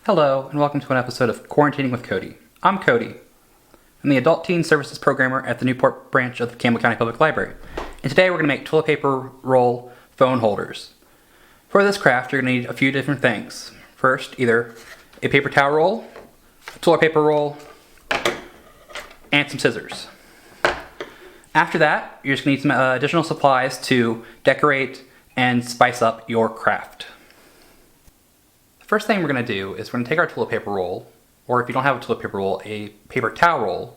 Hello, and welcome to an episode of Quarantining with Cody. I'm Cody. I'm the Adult Teen Services Programmer at the Newport branch of the Campbell County Public Library. And today we're going to make toilet paper roll phone holders. For this craft, you're going to need a few different things. First, either a paper towel roll, a toilet paper roll, and some scissors. After that, you're just going to need some additional supplies to decorate and spice up your craft. First thing we're going to do is we're going to take our toilet paper roll, or if you don't have a toilet paper roll, a paper towel roll,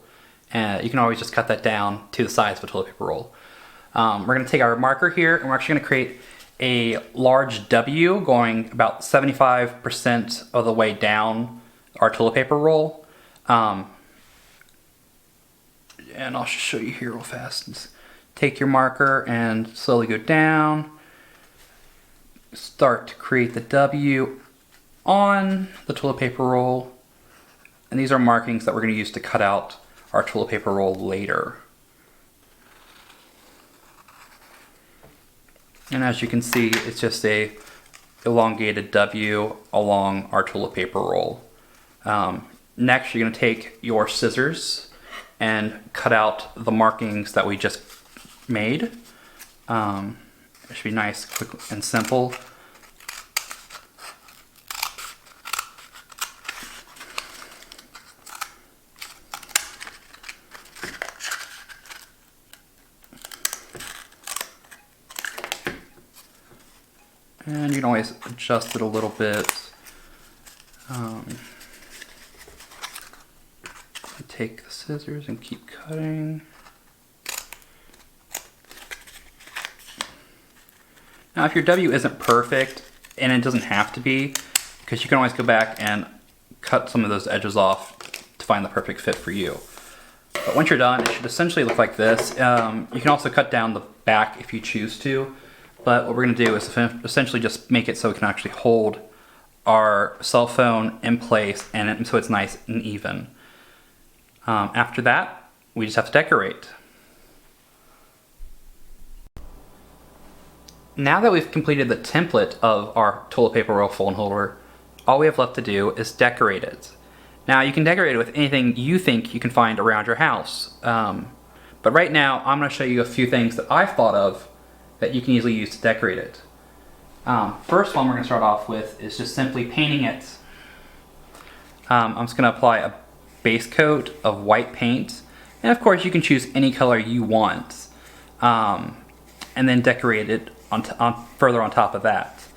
and you can always just cut that down to the size of a toilet paper roll. We're going to take our marker here, and we're actually going to create a large W going about 75% of the way down our toilet paper roll. And I'll just show you here real fast. Just take your marker and slowly go down. Start to create the W on the toilet paper roll, and these are markings that we're going to use to cut out our toilet paper roll later. And as you can see, it's just a elongated W along our toilet paper roll. Next, you're going to take your scissors and cut out the markings that we just made. It should be nice, quick, and simple. And you can always adjust it a little bit. Take the scissors and keep cutting. Now, if your W isn't perfect, and it doesn't have to be, because you can always go back and cut some of those edges off to find the perfect fit for you. But once you're done, it should essentially look like this. You can also cut down the back if you choose to. But what we're going to do is essentially just make it so we can actually hold our cell phone in place and so it's nice and even. After that, we just have to decorate. Now that we've completed the template of our toilet paper roll phone holder, all we have left to do is decorate it. Now you can decorate it with anything you think you can find around your house. But right now, I'm going to show you a few things that I've thought of that you can easily use to decorate it. First one we're going to start off with is just simply painting it. I'm just going to apply a base coat of white paint, and of course you can choose any color you want, and then decorate it further on top of that.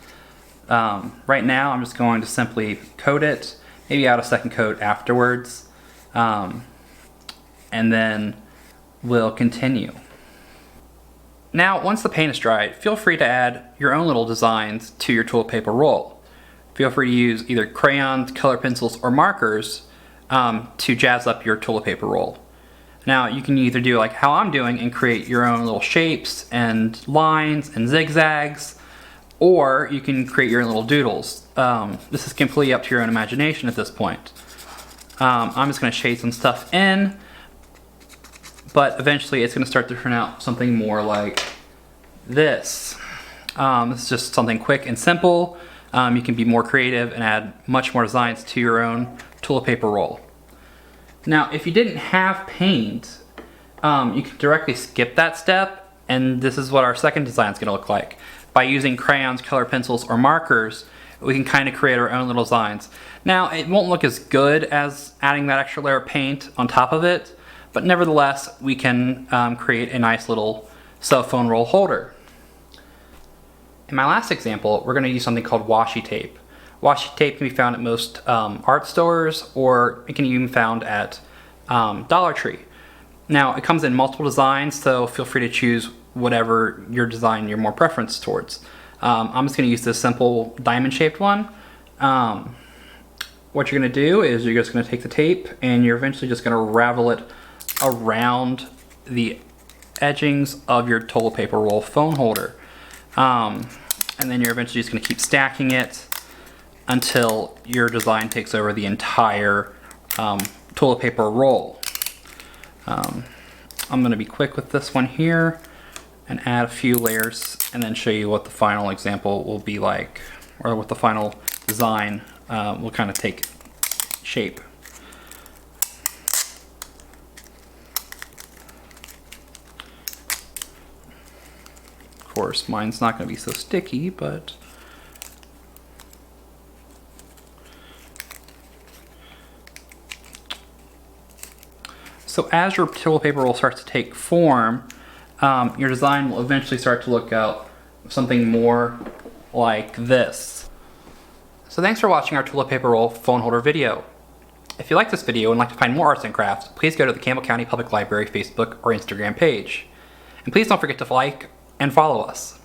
Right now I'm just going to simply coat it, maybe add a second coat afterwards, and then we'll continue. Now, once the paint is dried, feel free to add your own little designs to your toilet paper roll. Feel free to use either crayons, color pencils, or markers to jazz up your toilet paper roll. Now, you can either do like how I'm doing and create your own little shapes and lines and zigzags, or you can create your own little doodles. This is completely up to your own imagination at this point. I'm just going to shade some stuff in, but eventually it's going to start to turn out something more like this. This is just something quick and simple. You can be more creative and add much more designs to your own toilet paper roll. Now, if you didn't have paint, you can directly skip that step, and this is what our second design is going to look like. By using crayons, color pencils, or markers, we can kind of create our own little designs. Now, it won't look as good as adding that extra layer of paint on top of it, but nevertheless, we can create a nice little cell phone roll holder. In my last example, we're going to use something called washi tape. Washi tape can be found at most art stores, or it can even be found at Dollar Tree. Now, it comes in multiple designs, so feel free to choose whatever your design you're more preference towards. I'm just going to use this simple diamond-shaped one. What you're going to do is you're just going to take the tape, and you're eventually just going to ravel it around the edgings of your toilet paper roll phone holder. And then you're eventually just going to keep stacking it until your design takes over the entire toilet paper roll. I'm going to be quick with this one here and add a few layers and then show you what the final example will be like, or what the final design will kind of take shape. Of course, mine's not going to be so sticky, but so as your toilet paper roll starts to take form, your design will eventually start to look out something more like this. So thanks for watching our toilet paper roll phone holder video. If you like this video and like to find more arts and crafts, please go to the Campbell County Public Library Facebook or Instagram page. And please don't forget to like and follow us.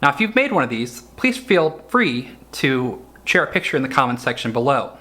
Now if you've made one of these, please feel free to share a picture in the comments section below.